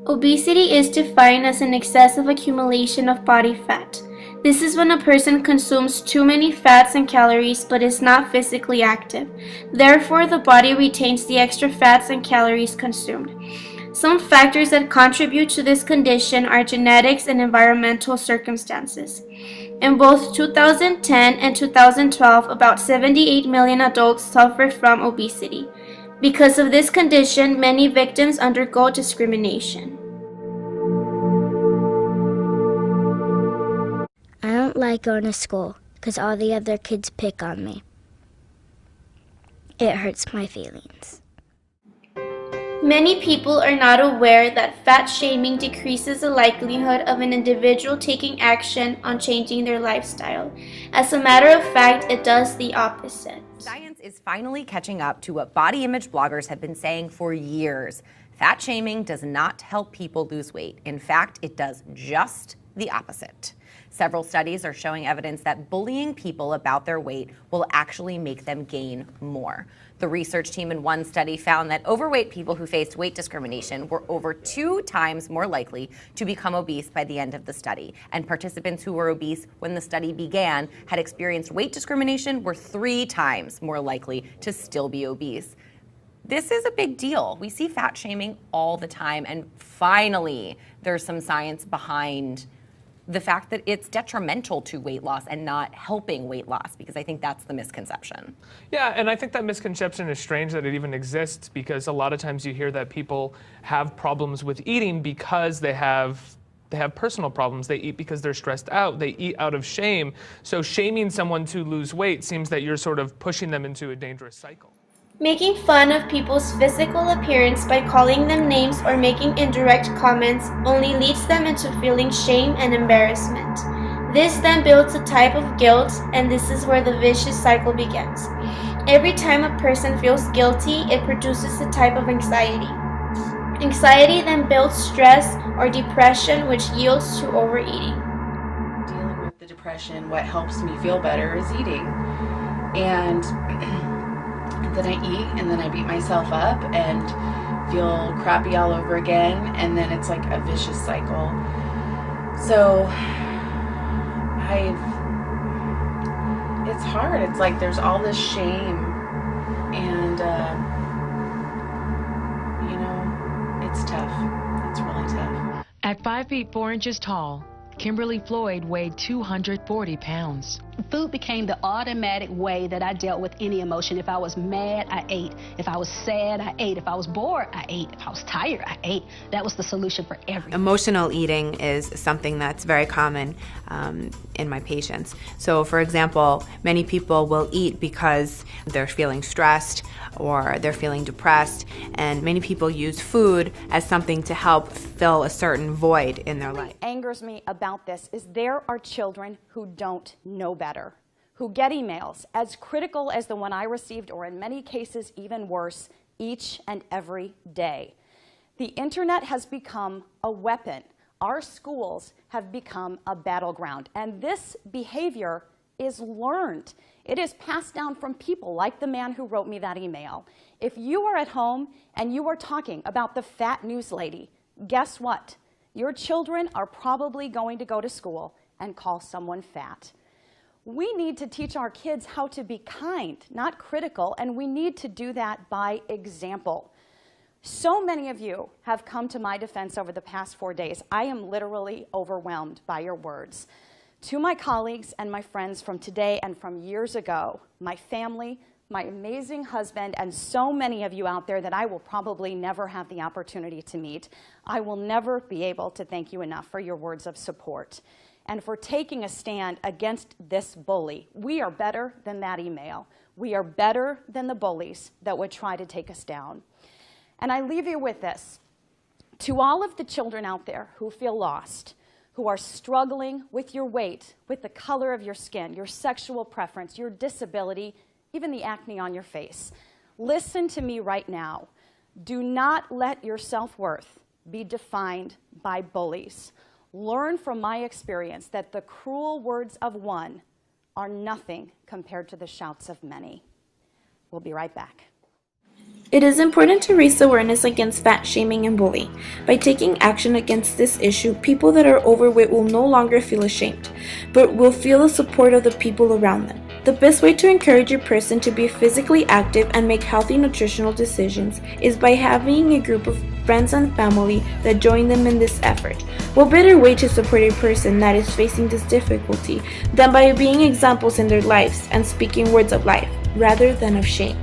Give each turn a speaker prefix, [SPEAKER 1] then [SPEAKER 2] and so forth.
[SPEAKER 1] Obesity is defined as an excessive accumulation of body fat. This is when a person consumes too many fats and calories but is not physically active. Therefore, the body retains the extra fats and calories consumed. Some factors that contribute to this condition are genetics and environmental circumstances. In both 2010 and 2012, about 78 million adults suffered from obesity. Because of this condition, many victims undergo discrimination.
[SPEAKER 2] I don't like going to school because all the other kids pick on me. It hurts my feelings.
[SPEAKER 1] Many people are not aware that fat shaming decreases the likelihood of an individual taking action on changing their lifestyle. As a matter of fact, it does the opposite.
[SPEAKER 3] Science is finally catching up to what body image bloggers have been saying for years. Fat shaming does not help people lose weight. In fact, it does just the opposite. Several studies are showing evidence that bullying people about their weight will actually make them gain more. The research team in one study found that overweight people who faced weight discrimination were over 2 times more likely to become obese by the end of the study. And participants who were obese when the study began had experienced weight discrimination were 3 times more likely to still be obese. This is a big deal. We see fat shaming all the time, and finally, there's some science behind the fact that it's detrimental to weight loss and not helping weight loss, because I think that's the misconception.
[SPEAKER 4] Yeah, and I think that misconception is strange that it even exists, because a lot of times you hear that people have problems with eating because they have personal problems. They eat because they're stressed out. They eat out of shame. So shaming someone to lose weight seems that you're sort of pushing them into a dangerous cycle.
[SPEAKER 1] Making fun of people's physical appearance by calling them names or making indirect comments only leads them into feeling shame and embarrassment. This then builds a type of guilt, and this is where the vicious cycle begins. Every time a person feels guilty, it produces a type of anxiety. Anxiety then builds stress or depression, which yields to overeating.
[SPEAKER 5] Dealing with the depression, what helps me feel better is eating. And then I eat, and then I beat myself up and feel crappy all over again, and then it's like a vicious cycle. So it's hard. It's like there's all this shame, and it's tough. It's really tough.
[SPEAKER 6] At 5 feet 4 inches tall, Kimberly Floyd weighed 240 pounds.
[SPEAKER 7] Food became the automatic way that I dealt with any emotion. If I was mad, I ate. If I was sad, I ate. If I was bored, I ate. If I was tired, I ate. That was the solution for everything.
[SPEAKER 8] Emotional eating is something that's very common in my patients. So, for example, many people will eat because they're feeling stressed or they're feeling depressed, and many people use food as something to help fill a certain void in their life.
[SPEAKER 9] What angers me about this is there are children who don't know better, who get emails as critical as the one I received, or in many cases even worse, each and every day. The internet has become a weapon. Our schools have become a battleground, and this behavior is learned. It is passed down from people like the man who wrote me that email. If you are at home and you are talking about the fat news lady, guess what? Your children are probably going to go to school and call someone fat. We need to teach our kids how to be kind, not critical, and we need to do that by example. So many of you have come to my defense over the past 4 days. I am literally overwhelmed by your words. To my colleagues and my friends from today and from years ago, my family, my amazing husband, and so many of you out there that I will probably never have the opportunity to meet, I will never be able to thank you enough for your words of support and for taking a stand against this bully. We are better than that email. We are better than the bullies that would try to take us down. And I leave you with this. To all of the children out there who feel lost, who are struggling with your weight, with the color of your skin, your sexual preference, your disability, even the acne on your face, listen to me right now. Do not let your self-worth be defined by bullies. Learn from my experience that the cruel words of one are nothing compared to the shouts of many. We'll be right back.
[SPEAKER 1] It is important to raise awareness against fat shaming and bullying. By taking action against this issue, people that are overweight will no longer feel ashamed, but will feel the support of the people around them. The best way to encourage a person to be physically active and make healthy nutritional decisions is by having a group of friends and family that join them in this effort. What better way to support a person that is facing this difficulty than by being examples in their lives and speaking words of life rather than of shame?